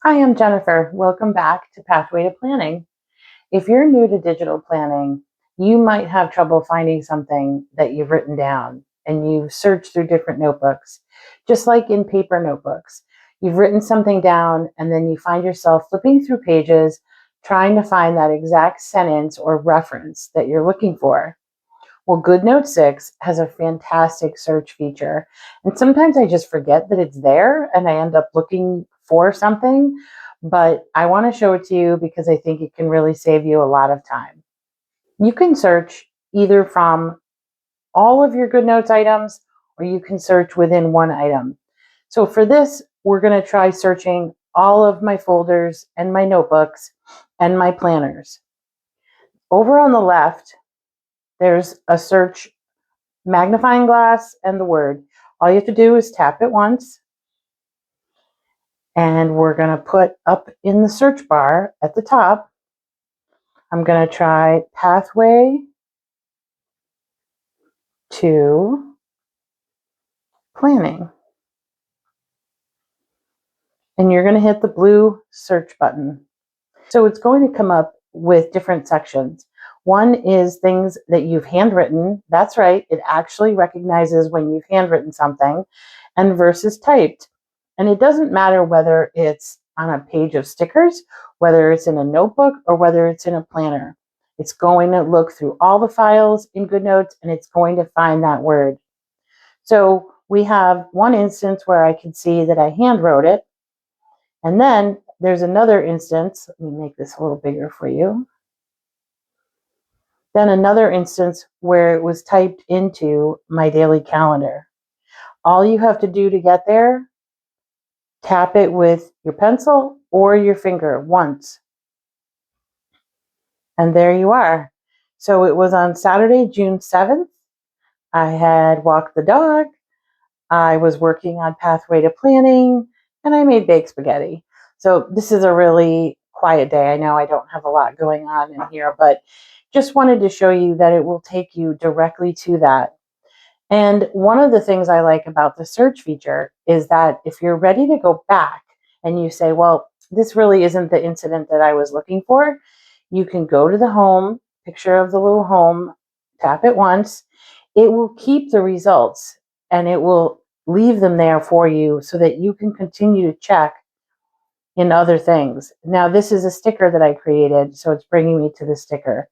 Hi, I'm Jennifer. Welcome back to Pathway to Planning. If you're new to digital planning, you might have trouble finding something that you've written down and you've searched through different notebooks, just like in paper notebooks. You've written something down and then you find yourself flipping through pages trying to find that exact sentence or reference that you're looking for. Well, Goodnotes 6 has a fantastic search feature. And sometimes I just forget that it's there and I end up looking for something. But I want to show it to you because I think it can really save you a lot of time. You can search either from all of your Goodnotes items or you can search within one item. So for this, we're going to try searching all of my folders and my notebooks and my planners. Over on the left, there's a search magnifying glass and the word. All you have to do is tap it once, and we're going to put up in the search bar at the top, I'm going to try pathway to planning. And you're going to hit the blue search button. So it's going to come up with different sections. One is things that you've handwritten. That's right, it actually recognizes when you've handwritten something, and versus typed. And it doesn't matter whether it's on a page of stickers, whether it's in a notebook, or whether it's in a planner. It's going to look through all the files in GoodNotes and it's going to find that word. So we have one instance where I can see that I hand wrote it. And then there's another instance, let me make this a little bigger for you. Then another instance where it was typed into my daily calendar. All you have to do to get there, tap it with your pencil or your finger once. And there you are. So it was on Saturday, June 7th. I had walked the dog. I was working on Pathway to Planning, and I made baked spaghetti. So this is a really quiet day. I know I don't have a lot going on in here, but just wanted to show you that it will take you directly to that. And one of the things I like about the search feature is that if you're ready to go back and you say, well, this really isn't the incident that I was looking for, you can go to the home, picture of the little home, tap it once. It will keep the results and it will leave them there for you so that you can continue to check in other things. Now, this is a sticker that I created, so it's bringing me to the sticker.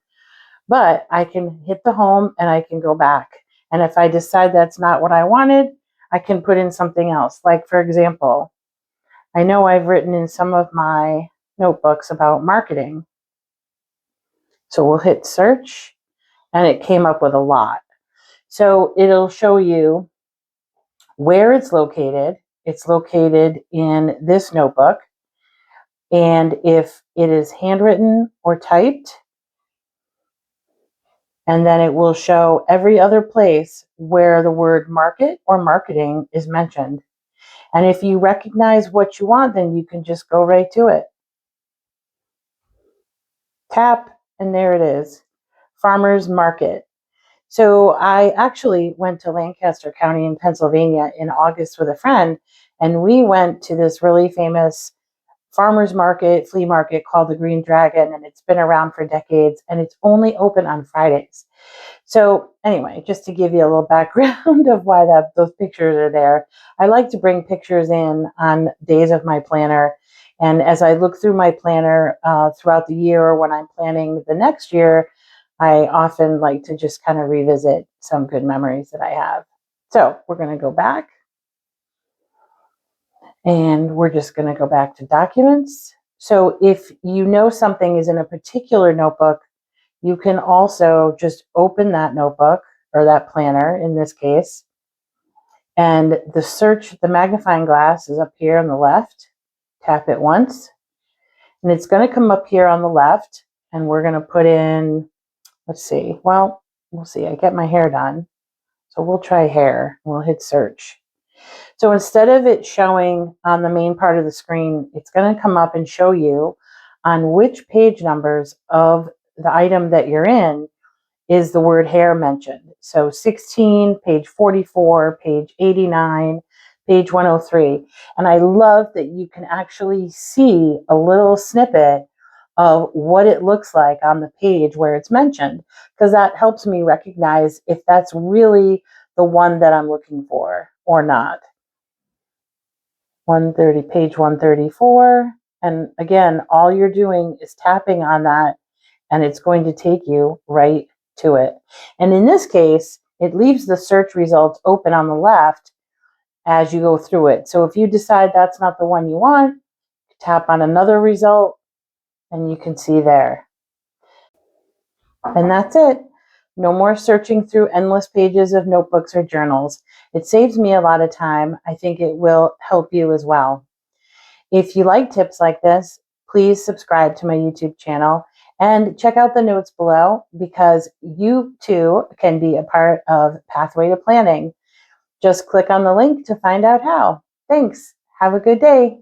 But I can hit the home and I can go back. And if I decide that's not what I wanted, I can put in something else. Like, for example, I know I've written in some of my notebooks about marketing. So we'll hit search and it came up with a lot. So it'll show you where it's located. It's located in this notebook. And if it is handwritten or typed, and then it will show every other place where the word market or marketing is mentioned. And if you recognize what you want, then you can just go right to it. Tap, and there it is, Farmers Market. So I actually went to Lancaster County in Pennsylvania in August with a friend, and we went to this really famous farmers market, flea market called the Green Dragon, and it's been around for decades, and it's only open on Fridays. So anyway, just to give you a little background of why those pictures are there, I like to bring pictures in on days of my planner. And as I look through my planner throughout the year or when I'm planning the next year, I often like to just kind of revisit some good memories that I have. So we're going to go back. And we're just going to go back to documents. So if you know something is in a particular notebook, you can also just open that notebook or that planner in this case. And the search, the magnifying glass is up here on the left. Tap it once. And it's going to come up here on the left. And we're going to put in, let's see, well, we'll see. I get my hair done. So we'll try hair. We'll hit search. So instead of it showing on the main part of the screen, it's going to come up and show you on which page numbers of the item that you're in is the word hair mentioned. So 16, page 44, page 89, page 103. And I love that you can actually see a little snippet of what it looks like on the page where it's mentioned, because that helps me recognize if that's really the one that I'm looking for or not. 130, page 134. And again, all you're doing is tapping on that and it's going to take you right to it. And in this case, it leaves the search results open on the left as you go through it. So if you decide that's not the one you want, tap on another result and you can see there. And that's it. No more searching through endless pages of notebooks or journals. It saves me a lot of time. I think it will help you as well. If you like tips like this, please subscribe to my YouTube channel and check out the notes below, because you too can be a part of Pathway to Planning. Just click on the link to find out how. Thanks. Have a good day.